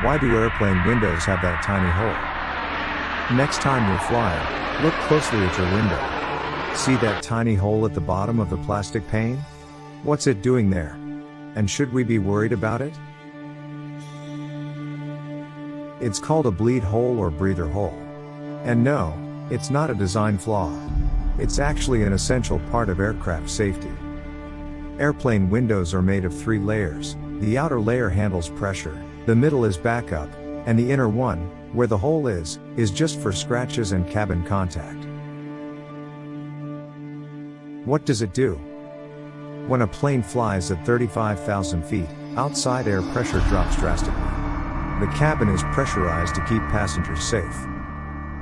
Why do airplane windows have that tiny hole? Next time you're flying, look closely at your window. See that tiny hole at the bottom of the plastic pane? What's it doing there? And should we be worried about it? It's called a bleed hole or breather hole. And no, it's not a design flaw. It's actually an essential part of aircraft safety. Airplane windows are made of 3 layers. The outer layer handles pressure, the middle is backup, and the inner one, where the hole is just for scratches and cabin contact. What does it do? When a plane flies at 35,000 feet, outside air pressure drops drastically. The cabin is pressurized to keep passengers safe.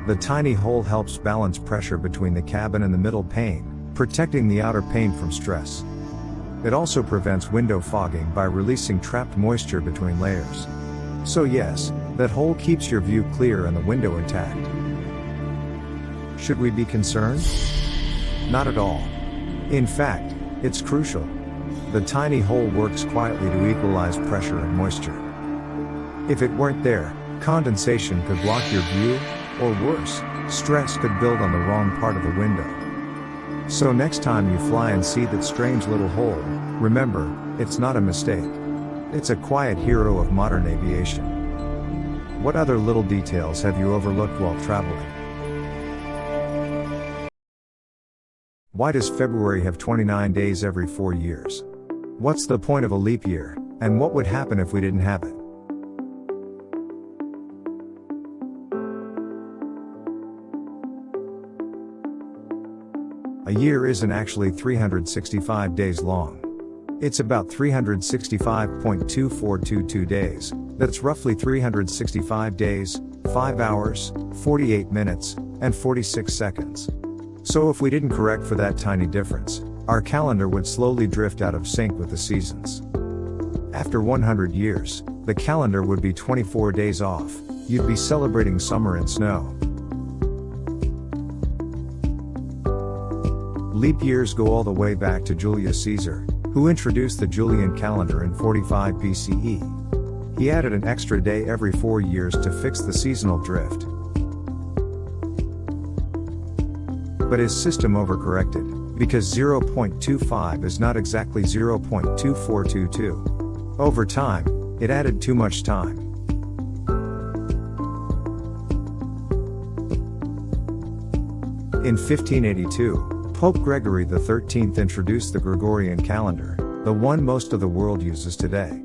The tiny hole helps balance pressure between the cabin and the middle pane, protecting the outer pane from stress. It also prevents window fogging by releasing trapped moisture between layers. So yes, that hole keeps your view clear and the window intact. Should we be concerned? Not at all. In fact, it's crucial. The tiny hole works quietly to equalize pressure and moisture. If it weren't there, condensation could block your view, or worse, stress could build on the wrong part of the window. So next time you fly and see that strange little hole, remember, it's not a mistake. It's a quiet hero of modern aviation. What other little details have you overlooked while traveling? Why does February have 29 days every 4 years? What's the point of a leap year, and what would happen if we didn't have it? A year isn't actually 365 days long. It's about 365.2422 days. That's roughly 365 days, 5 hours, 48 minutes, and 46 seconds. So if we didn't correct for that tiny difference, our calendar would slowly drift out of sync with the seasons. After 100 years, the calendar would be 24 days off. You'd be celebrating summer and snow. Leap years go all the way back to Julius Caesar, who introduced the Julian calendar in 45 BCE. He added an extra day every 4 years to fix the seasonal drift. But his system overcorrected, because 0.25 is not exactly 0.2422. Over time, it added too much time. In 1582, Pope Gregory XIII introduced the Gregorian calendar, the one most of the world uses today.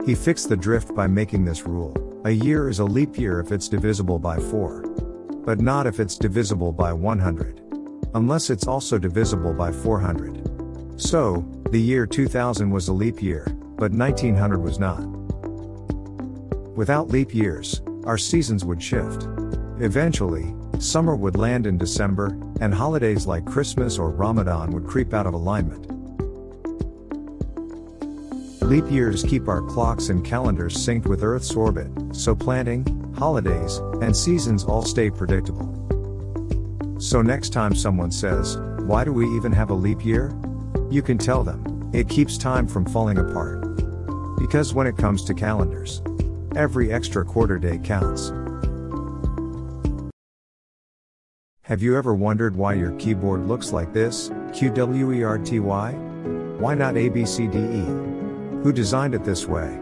He fixed the drift by making this rule: a year is a leap year if it's divisible by 4. But not if it's divisible by 100. Unless it's also divisible by 400. So, the year 2000 was a leap year, but 1900 was not. Without leap years, our seasons would shift. Eventually, summer would land in December, and holidays like Christmas or Ramadan would creep out of alignment. Leap years keep our clocks and calendars synced with Earth's orbit, so planting, holidays, and seasons all stay predictable. So next time someone says, "Why do we even have a leap year?" you can tell them, it keeps time from falling apart. Because when it comes to calendars, every extra quarter day counts. Have you ever wondered why your keyboard looks like this, QWERTY? Why not ABCDE? Who designed it this way?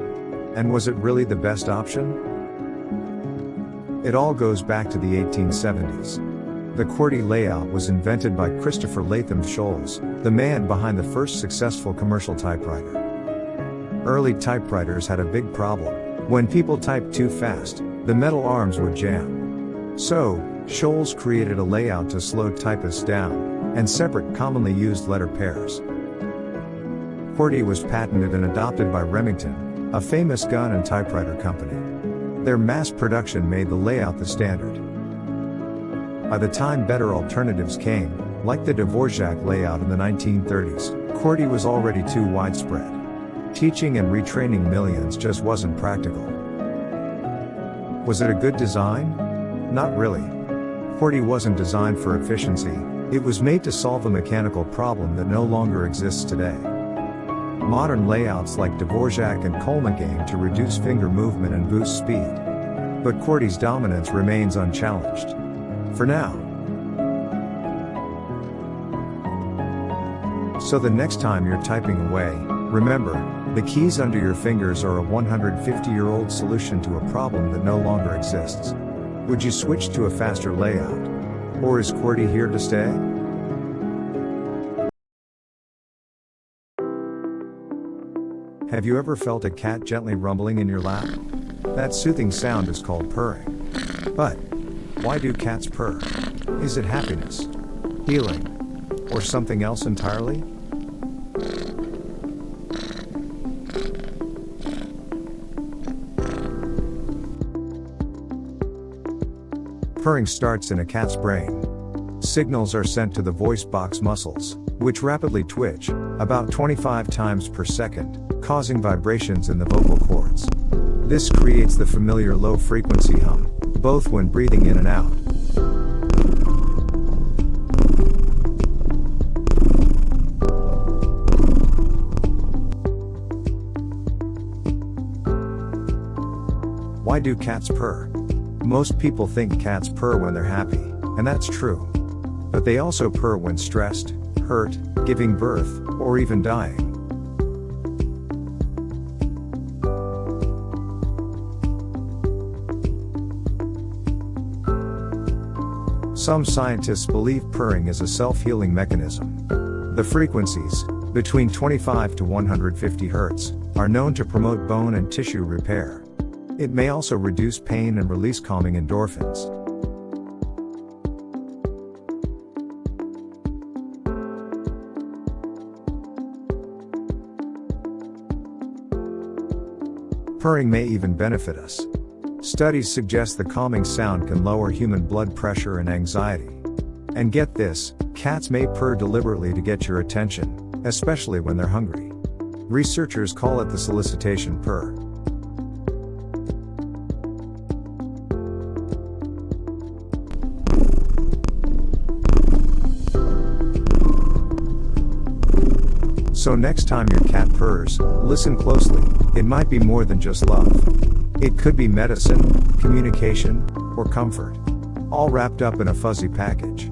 And was it really the best option? It all goes back to the 1870s. The QWERTY layout was invented by Christopher Latham Scholes, the man behind the first successful commercial typewriter. Early typewriters had a big problem. When people typed too fast, the metal arms would jam. So, Scholes created a layout to slow typists down, and separate commonly used letter pairs. QWERTY was patented and adopted by Remington, a famous gun and typewriter company. Their mass production made the layout the standard. By the time better alternatives came, like the Dvorak layout in the 1930s, QWERTY was already too widespread. Teaching and retraining millions just wasn't practical. Was it a good design? Not really. QWERTY wasn't designed for efficiency, It was made to solve a mechanical problem that no longer exists today. Modern layouts like Dvorak and Coleman aim to reduce finger movement and boost speed. But QWERTY's dominance remains unchallenged. For now. So the next time you're typing away, remember, the keys under your fingers are a 150-year-old solution to a problem that no longer exists. Would you switch to a faster layout? Or is QWERTY here to stay? Have you ever felt a cat gently rumbling in your lap? That soothing sound is called purring. But why do cats purr? Is it happiness, healing, or something else entirely? Purring starts in a cat's brain. Signals are sent to the voice box muscles, which rapidly twitch, about 25 times per second, causing vibrations in the vocal cords. This creates the familiar low-frequency hum, both when breathing in and out. Why do cats purr? Most people think cats purr when they're happy, and that's true. But they also purr when stressed, hurt, giving birth, or even dying. Some scientists believe purring is a self-healing mechanism. The frequencies, between 25 to 150 Hz, are known to promote bone and tissue repair. It may also reduce pain and release calming endorphins. Purring may even benefit us. Studies suggest the calming sound can lower human blood pressure and anxiety. And get this, cats may purr deliberately to get your attention, especially when they're hungry. Researchers call it the solicitation purr. So next time your cat purrs, listen closely. It might be more than just love. It could be medicine, communication, or comfort. All wrapped up in a fuzzy package.